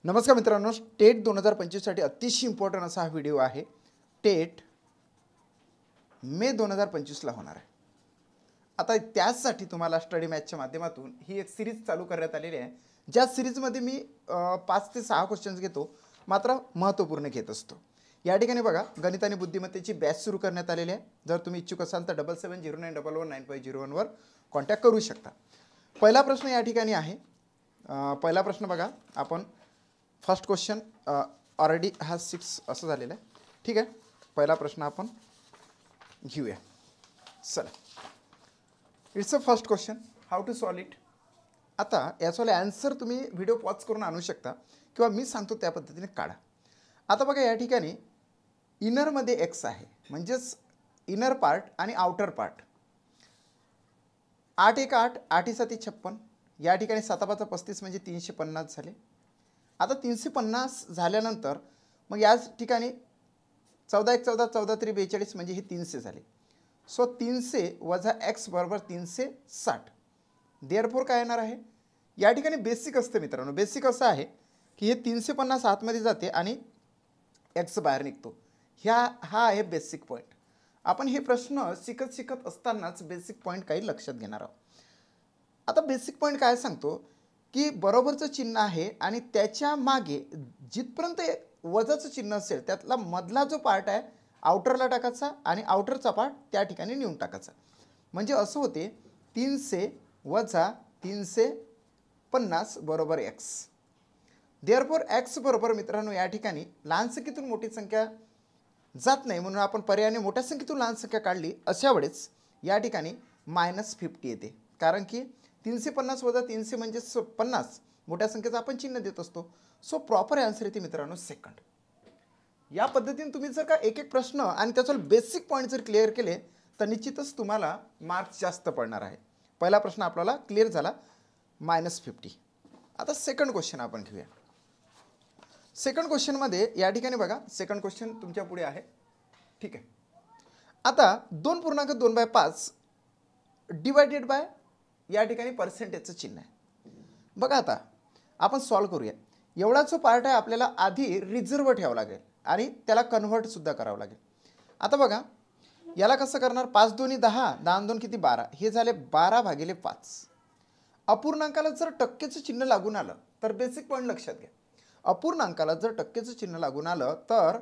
नमस्कार मित्रांनो, टेट 2025 साठी अतिशय इम्पॉर्टंट असा हा व्हिडिओ आहे। टेट मे 2025 ला होणार आहे। आता त्यासाठी तुम्हाला स्टडी मॅथच्या माध्यमातून ही एक सिरीज चालू करण्यात आलेली आहे, ज्या सिरीजमध्ये मी 5 ते 6 क्वेश्चन्स घेतो, मात्र महत्त्वपूर्ण घेत असतो। या ठिकाणी बघा, गणित आणि बुद्धिमत्तेची बॅच सुरू करण्यात आलेली आहे। जर तुम्ही इच्छुक असाल तर 7709119501 वर कॉन्टॅक्ट करू शकता। पहिला प्रश्न या ठिकाणी आहे। पहिला प्रश्न बघा, आपण फर्स्ट क्वेश्चन ऑलरेडी हा 6 असं झालेलं आहे। ठीक आहे, पहिला प्रश्न आपण घेऊया। चला, it's a first question, how to solve it. आता याचा आन्सर तुम्ही व्हिडिओ पॉज करून आणू शकता किंवा मी सांगतो त्या पद्धतीने काढा। आता बघा, या ठिकाणी इनरमध्ये एक्स आहे, म्हणजेच इनर पार्ट आणि आउटर पार्ट। 8 1 8, 8 7 56, या ठिकाणी 7 5 35 म्हणजे 350 झाले। आता 350 झाल्यानंतर मग या ठिकाणी 14 1 14, 14 3 42 म्हणजे हे 300 झाले। सो 300 वजा x बरोबर 360। देअरफॉर काय येणार आहे, या ठिकाणी बेसिक असते मित्रांनो। बेसिक असं आहे की हे 350 आतमध्ये जाते आणि x बाहेर निघतो। हा आहे बेसिक पॉईंट। आपण हे प्रश्न शिकत असतानाच बेसिक पॉईंट काही लक्षात घेणार आहोत। आता बेसिक पॉईंट काय सांगतो की बरोबरचं चिन्ह आहे आणि त्याच्या मागे जिथपर्यंत वजाचं चिन्ह असेल त्यातला मधला जो पार्ट आहे आउटरला टाकायचा आणि आउटरचा पार्ट त्या ठिकाणी नेऊन टाकायचा। म्हणजे असं होते 300 वजा 350 बरोबर x। देअरफॉर x बरोबर मित्रांनो या ठिकाणी लहान संख्येतून मोठी संख्या जात नाही, म्हणून आपण पर्यायाने मोठ्या संख्येतून लहान संख्या काढली। अशा वेळेस या ठिकाणी -50 येते, कारण की 350 वजा 300 म्हणजे 50, मोठ्या संख्येचं आपण चिन्ह देत असतो। सो प्रॉपर आन्सर येते मित्रांनो सेकंड। या पद्धतीने तुम्ही जर का एक एक प्रश्न आणि त्याचे बेसिक पॉईंट जर क्लिअर केले तर निश्चितच तुम्हाला मार्क्स जास्त पडणार आहे। पहिला प्रश्न आपल्याला क्लिअर झाला, -50। आता सेकंड क्वेश्चन आपण घेऊया। सेकंड क्वेश्चन मध्ये या ठिकाणी बघा, सेकंड क्वेश्चन तुमच्या पुढे आहे। ठीक आहे, आता 2.2/5 डिवायडेड बाय या ठिकाणी पर्सेंटेजचं चिन्ह आहे। बघा, आता आपण सॉल्व करूया। एवढा जो पार्ट आहे आपल्याला आधी रिझर्व ठेवावा लागेल आणि त्याला कन्व्हर्ट सुद्धा करावं लागेल। आता बघा, याला कसं करणार, 5 2 10, 10 2 किती 12, हे झाले 12/5। अपूर्णांकाला जर टक्केचं चिन्ह लागून आलं तर बेसिक पॉईंट लक्षात घ्या। अपूर्णांकाला जर टक्केचं चिन्ह लागून आलं तर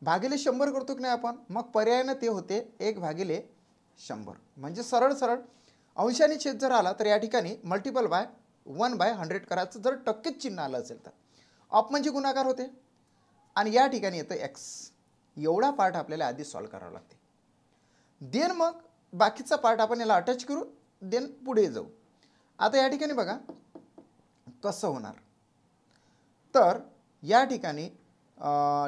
भागिले 100 करतो की नाही आपण, मग पर्यायाने ते होते 1/100। म्हणजे सरळ सरळ अंशाने छेद जर आला तर या ठिकाणी मल्टिपल बाय 1/100 करायचं। जर टक्केच चिन्ह आलं असेल तर ऑफ म्हणजे गुणाकार होते आणि या ठिकाणी येतं x। एवढा पार्ट आपल्याला आधी सॉल्व करावा लागते, देन मग बाकीचा पार्ट आपण याला अटॅच करू, देन पुढे जाऊ। आता या ठिकाणी बघा कसं होणार, तर या ठिकाणी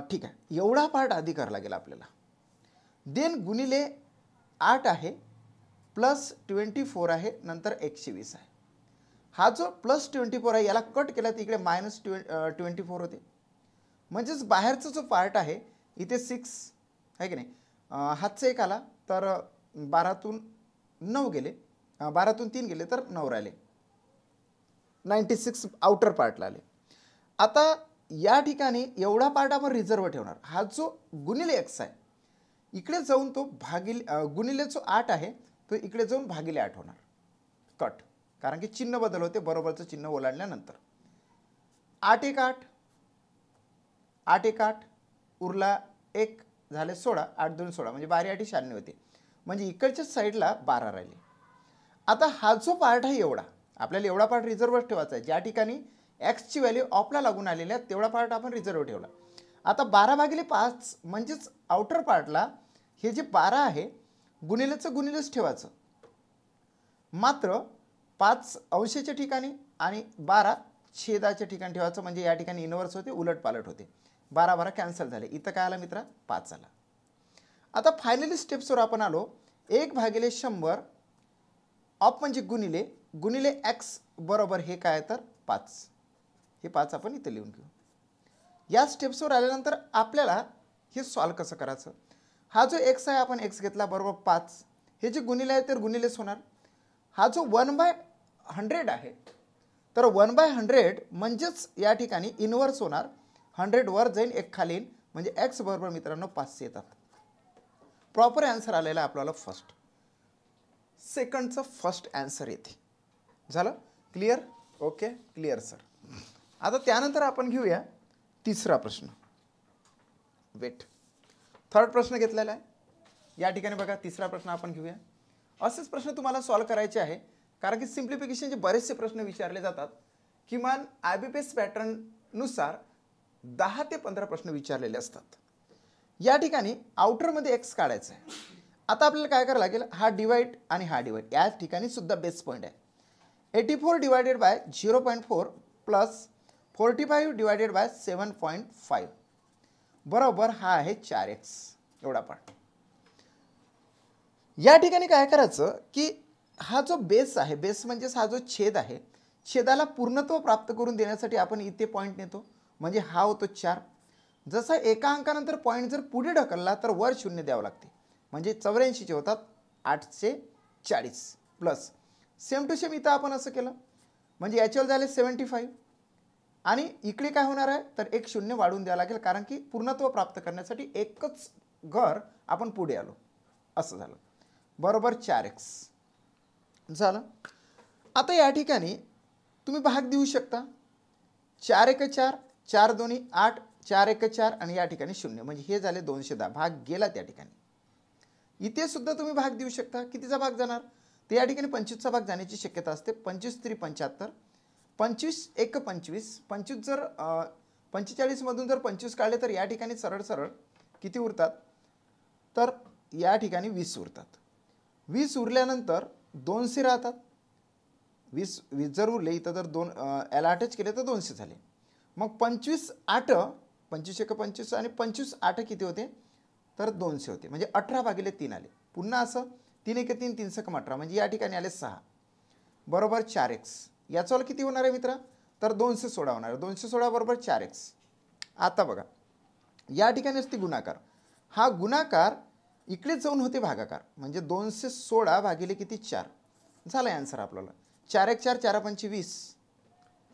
ठीक आहे, एवढा पार्ट आधी करावा लागेल आपल्याला। देन गुणिले 8 आहे प्लस 24 आहे, नंतर 120 आहे। हा जो प्लस 24 आहे याला कट केला तर इकडे -24 होते। म्हणजेच बाहेरचा जो पार्ट आहे इथे 6 आहे की नाही, हातचा एक आला तर 12तून 9 गेले, 12तून 3 गेले तर 9 राहिले, 96 आउटर पार्टला आले। आता या ठिकाणी एवढा पार्ट आपण रिझर्व ठेवणार। हा जो गुणिले x आहे इकडे जाऊन तो भागिले गुणिले जो 8 आहे तो इकडे जाऊन भागिले 8 होणार, कट, कारण की चिन्ह बदल होते बरोबरचं चिन्ह ओलांडल्यानंतर। 8 1 8, 8 1 8 उरला 1 झाले 16, 8 2 16 म्हणजे 12 8 96 होते, म्हणजे इकडच्या साईडला 12 राहिले। आता हा जो पार्ट आहे एवढा आपल्याला एवढा पार्ट रिझर्व ठेवायचा आहे, ज्या ठिकाणी x ची व्हॅल्यू ऑफला लागून आलेली आहे तेवढा पार्ट आपण रिझर्व ठेवला। आता 12/5 म्हणजेच आउटर पार्टला हे जे 12 आहे गुणिलेचं गुणिलेच ठेवायचं, मात्र 5 अंशाच्या ठिकाणी आणि 12 छेदाच्या ठिकाणी ठेवायचं, म्हणजे या ठिकाणी इनवर्स होते, उलट पालट होते। 12 12 कॅन्सल झाले, इथं काय आला मित्रा 5 आला। आता फायनली स्टेप्सवर आपण आलो, 1/100 ऑफ म्हणजे गुणिले गुणिले x बरोबर हे काय तर 5, हे 5 आपण इथे लिहून घेऊ। या स्टेप्सवर आल्यानंतर आपल्याला हे सॉल्व कसं करायचं, हा जो x आहे आपण x घेतला बरोबर 5, हे जे गुणिले आहे तर गुणिलेच होणार। हा जो 1/100 आहे तर 1/100 म्हणजेच या ठिकाणी इनवर्स होणार, 100 वर जाईन, एक खाली येईन, म्हणजे एक्स बरोबर मित्रांनो 500 येतात. प्रॉपर आन्सर आलेला आपल्याला फर्स्ट. सेकंडचं फर्स्ट आन्सर येते. झालं क्लिअर? Okay clear sir. आता त्यानंतर आपण घेऊया तिसरा प्रश्न. वेट, थर्ड प्रश्न घेतलेला आहे या ठिकाणी. बघा तिसरा प्रश्न आपण घेऊया. असेच प्रश्न तुम्हाला सॉल्व करायचे आहे, कारण की सिम्प्लिफिकेशनचे बरेचसे प्रश्न विचारले जातात. किमान IBPS पॅटर्ननुसार 10 ते 15 प्रश्न विचारलेले असतात. या ठिकाणी आउटरमध्ये एक्स काढायचं आहे. आता आपल्याला काय करावं लागेल, हा डिवाइड आणि हा डिवाइड, या ठिकाणी सुद्धा बेस पॉईंट आहे. 84 divided by 0.4 plus 45 divided by 7.5 बरोबर हा आहे 4x एवढा पार्ट. या ठिकाणी काय करायचं की हा जो बेस आहे, बेस म्हणजेच हा जो छेद आहे, छेदाला पूर्णत्व प्राप्त करून देण्यासाठी आपण इथे पॉईंट नेतो, म्हणजे हा होतो 4. जसा एका अंकानंतर पॉईंट जर पुढे ढकलला तर वर 0 द्यावं लागते, म्हणजे 84 चे होतात 840 प्लस सेम टू सेम इथं आपण असं केलं, म्हणजे याच्यावर झाले 75 आणि इकडे काय होणार आहे तर एक 0 वाढवून द्यावं लागेल, कारण की पूर्णत्व प्राप्त करण्यासाठी एकच घर आपण पुढे आलो, असं झालं. बरोबर 4x झालं. आता या ठिकाणी तुम्ही भाग देऊ शकता. 4 1 4, 4 2 8, 4 1 4 आणि या ठिकाणी 0, म्हणजे हे झाले 210. भाग गेला त्या ठिकाणी. इथे सुद्धा तुम्ही भाग देऊ शकता. कितीचा भाग जाणार ते या ठिकाणी 25चा भाग जाण्याची शक्यता असते. 25 3 75, 25 1 25, 25 जर 45 मधून जर 25 काढले तर या ठिकाणी सरळ सरळ किती उरतात तर या ठिकाणी 20 उरतात. 20 उरल्यानंतर 200 राहतात. 20 जर उरले इथं जर 2 याला अटॅच केले तर 200 झाले. मग 25 8, 25 1 25 आणि 25 8 किती होते तर 200 होते, म्हणजे 18/3 आले. पुन्हा असं 3 1 3, 3 6 18, म्हणजे या ठिकाणी आले 6 बरोबर 4x. याचं किती होणार आहे मित्रा तर 216 होणार आहे. 216 बरोबर 4x. आता बघा या ठिकाणी असते गुणाकार. हा गुणाकार इकडे जाऊन होते भागाकार, म्हणजे 216 भागिले किती 4 झाला आन्सर आपल्याला. 4 1 4, 4 5 20,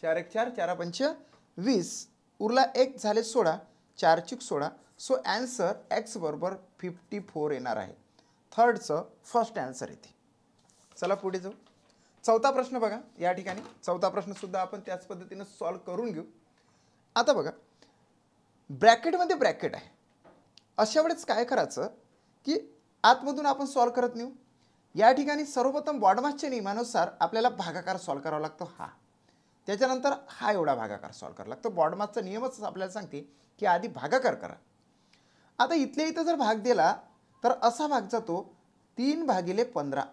4 1 4, 4 5 20 उरला 1 झाले 16, 4 6 16. सो आन्सर x बरोबर 54 येणार आहे. थर्डचं फर्स्ट आन्सर येते. चला पुढे जाऊ. चौथा प्रश्न बघा या ठिकाणी. चौथा प्रश्न सुद्धा आपण त्याच पद्धतीने सॉल्व करून घेऊ. आता बघा ब्रॅकेटमध्ये ब्रॅकेट आहे, अशा वेळेस काय करायचं की आतमधून आपण सॉल्व करत नेऊ. या ठिकाणी सर्वप्रथम बॉडमासच्या नियमानुसार आपल्याला भागाकार सॉल्व करावा लागतो हा, त्याच्यानंतर हा एवढा भागाकार सॉल्व करावा लागतो. बॉडमासचा नियमच आपल्याला सांगते की आधी भागाकार करा. आता इथल्या इथं जर भाग दिला तर असा भाग जातो 3/15,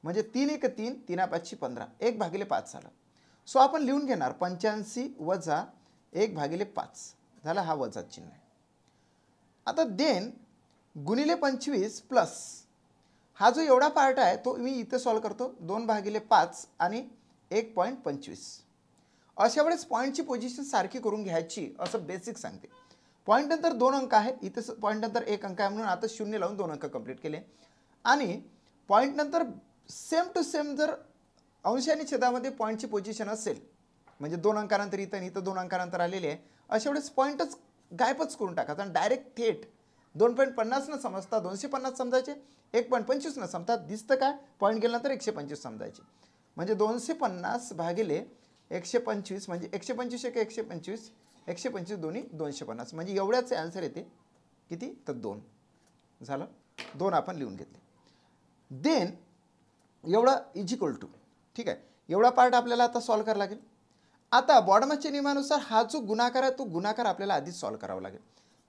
म्हणजे 3 1 3, 3 5 15, 1/5 झालं. सो आपण लिहून घेणार 85 वजा 1/5 झाला, हा वजा चिन्ह आहे. आता देन गुणिले 25 प्लस हा जो एवढा पार्ट आहे तो मी इथे सॉल्व करतो 2/5 आणि 1.25. अशा वेळेस पॉईंटची पोझिशन सारखी करून घ्यायची असं बेसिक सांगते. पॉईंट नंतर 2 अंक आहे, इथे पॉईंट नंतर 1 अंक आहे, म्हणून आता 0 लावून 2 अंक कंप्लीट केले. आणि पॉईंट नंतर सेम टू सेम जर अंश आणि छेदामध्ये पॉईंटची पोझिशन असेल, म्हणजे 2 अंकानंतर इथं 2 अंकानंतर आलेले आहे, अशा वेळेस पॉईंटच गायबच करून टाकायचा आणि डायरेक्ट थेट 2.50 न समजता 250 समजायचे, 1.25 न समजता दिसतं काय पॉईंट गेल्यानंतर 125 समजायचे, म्हणजे 250 भागिले 125, म्हणजे 125 1 125, 125 दोन्ही 250, म्हणजे एवढ्याच आन्सर येते. किती तर 2 झालं. 2 आपण लिहून घेतले. देन एवढा इज इक्वल टू, ठीक आहे, एवढा पार्ट आपल्याला आता सॉल्व करावा लागेल. आता बॉडमासच्या नियमानुसार हा जो गुणाकार आहे तो गुणाकार आपल्याला आधीच सॉल्व करावा लागेल.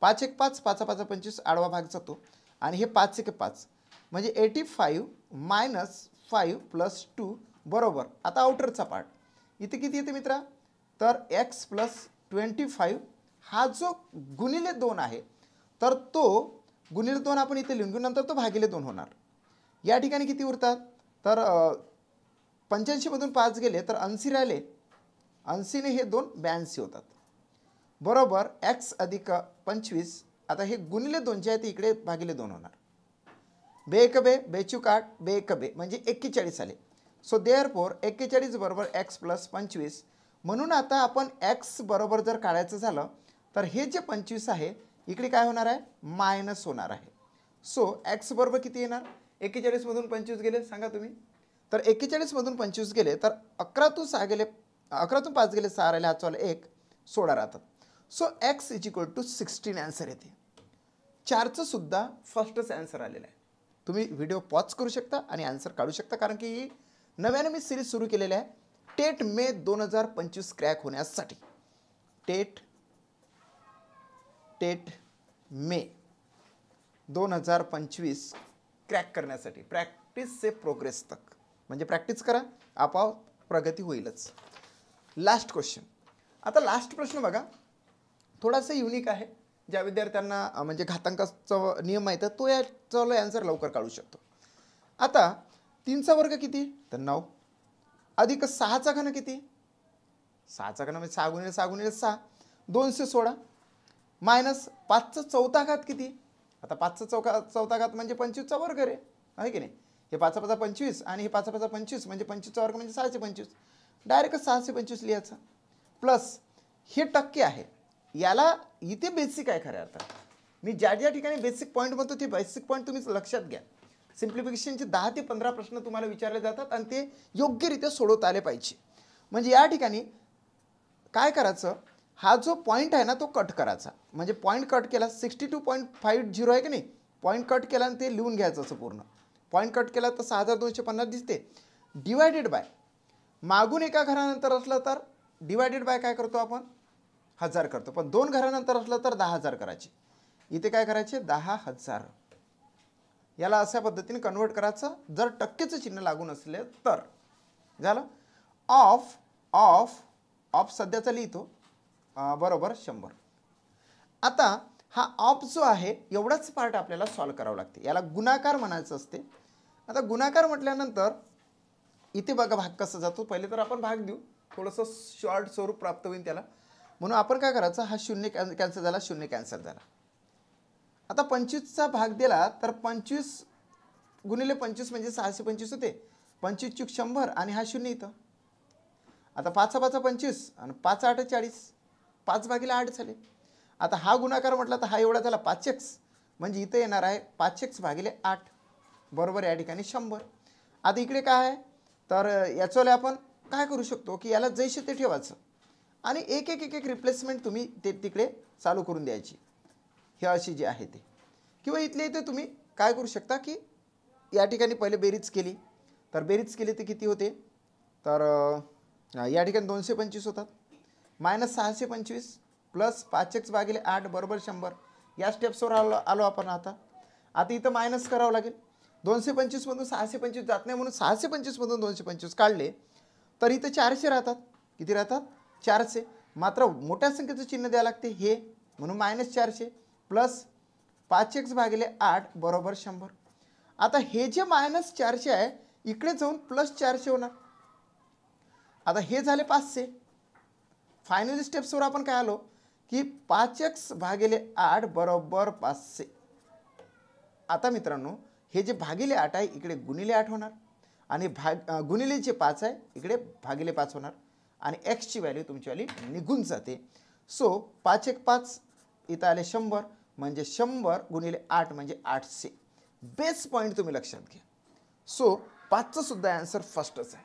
5 1 5, 5 5 25, आडवा भाग जातो आणि हे 5 1 5, म्हणजे 85 - 5 + 2 बरोबर. आता आउटरचा पार्ट इथे किती येते मित्रा तर x + 25, हा जो गुणिले 2 आहे तर तो गुणिले 2 आपण इथे लिहून घेऊ, नंतर तो भागिले 2 होणार. या ठिकाणी किती उरतात तर 85 मधून 5 गेले तर 80 राहिले, 80 ने हे 2 82 होतात बरोबर. x + 25, आता हे गुणिले 2 जे आहे ते इकडे भागिले 2 होणार. बे 1 बे, बेचूक 8, बे 1 बे, म्हणजे 41 आले. सो देअरफॉर 41 बरोबर x + 25. म्हणून आता आपण x बरोबर जर काढायचं झालं तर हे जे 25 आहे इकडे काय होणार आहे, मायनस होणार आहे. सो x बरोबर किती येणार, 41 मधून 25 गेले सांगा तुम्ही. तर 41 मधून 25 गेले तर 11तून 6 गेले, 11तून 5 गेले 6 राहिले, हातचाला 1, 16 राहतात. सो x = 16 आन्सर येते. 4चं सुद्धा फर्स्टच आन्सर आलेलं आहे. तुम्ही व्हिडिओ पॉज करू शकता आणि आन्सर काढू शकता, कारण की नव्याने मी सिरीज सुरू केलेली आहे टेट मे 2025 क्रॅक होण्यासाठी. टेट मे 2025 क्रॅक करण्यासाठी, प्रॅक्टिस से प्रोग्रेस तक. म्हणजे प्रॅक्टिस करा, आपोआप प्रगती होईलच. Last question. आता लास्ट प्रश्न बघा, थोडासा युनिक आहे. ज्या विद्यार्थ्यांना म्हणजे घातांकाचा नियम माहीत आहे तो याचा आन्सर लवकर काढू शकतो. आता 3चा वर्ग किती, तर 9, अधिक 6चा घन किती, 6चा घन म्हणजे 6 × 6 × 6 216, मायनस 5चा चौथा घात किती. आता 5चा चौथा घात म्हणजे 25चा वर्ग रे, आहे की नाही. हे 5 × 5 = 25 आणि हे 5 × 5 = 25 म्हणजे 25चा वर्ग म्हणजे 625. डायरेक्ट 625 लिहायचं. प्लस हे टक्के आहे, याला इथे बेसिक आहे खऱ्या अर्थात. मी ज्या ज्या ठिकाणी बेसिक पॉईंट म्हणतो ते बेसिक पॉईंट तुम्ही लक्षात घ्या. सिम्प्लिफिकेशनचे 10 ते 15 प्रश्न तुम्हाला विचारले जातात आणि ते योग्यरित्या सोडवता आले पाहिजे. म्हणजे या ठिकाणी काय करायचं, हा जो पॉईंट आहे ना तो कट करायचा. म्हणजे पॉईंट कट केला 62.50 आहे की नाही, पॉईंट कट केला आणि ते लिहून घ्यायचं असं पूर्ण. पॉईंट कट केला तर 6250 दिसते. डिवायडेड बाय, मागून एका घरानंतर असलं तर डिवायडेड बाय काय करतो आपण, 1000 करतो. पण 2 घरानंतर असलं तर 10,000 करायचे. इथे काय करायचे, 10,000. याला अशा पद्धतीने कन्वर्ट करायचं जर टक्केचं चिन्ह लागून असले तर. झालं. ऑफ सध्याचा लिहितो बरोबर 100. आता हा ऑफ जो आहे एवढाच पार्ट आपल्याला सॉल्व करावं लागते. याला गुणाकार म्हणायचं असते. आता गुणाकार म्हटल्यानंतर इथे बघा भाग कसा जातो. पहिले तर आपण भाग देऊ, थोडंसं शॉर्ट स्वरूप प्राप्त होईल त्याला. म्हणून आपण काय करायचं, हा 0 कॅन्सल झाला, 0 कॅन्सल झाला. आता 25चा भाग दिला तर 25 × 25 म्हणजे 625 होते. 25 × 100 आणि हा 0 इथं. आता 5 × 5 = 25 आणि 5 × 8 = 40, 5/8 झाले. आता हा गुणाकार म्हटला तर हा एवढा झाला 5x, म्हणजे इथं येणार आहे 5x/8 बरोबर या ठिकाणी 100. आता इकडे काय आहे तर याच्याला आपण काय करू शकतो की याला जैसे ते ठेवायचं आणि एक रिप्लेसमेंट तुम्ही ते तिकडे चालू करून द्यायची. हे अशी जी आहे ते, किंवा इथले इथे तुम्ही काय करू शकता की या ठिकाणी पहिले बेरीज केली तर बेरीज केली तर किती होते, तर या ठिकाणी 225 होतात. मायनस 625 प्लस 5x/8 बरोबर 100. या स्टेप्सवर आलो आपण. आता इथं मायनस करावं लागेल. 225 मधून 625 जात नाही म्हणून 625 मधून 225 काढले तर इथं 400 राहतात. किती राहतात, 400. मात्र मोठ्या संख्येचं चिन्ह द्यावं लागते हे, म्हणून -400 प्लस 5x/8 बरोबर 100. आता हे जे -400 आहे इकडे जाऊन +400 होणार. आता हे झाले 500. फायनल स्टेप्सवर आपण काय आलो की 5x/8 बरोबर 500. आता मित्रांनो हे जे ×8 आहे इकडे ×8 होणार आणि गुणिले जे 5 आहे इकडे /5 होणार आणि x ची व्हॅल्यू तुमचीवाली निघून जाते. सो 5 × 5 इथं आले 100 म्हणजे 100 × 8 म्हणजे 800. बेस पॉईंट तुम्ही लक्षात घ्या. सो 5चं सुद्धा आन्सर फर्स्टच आहे.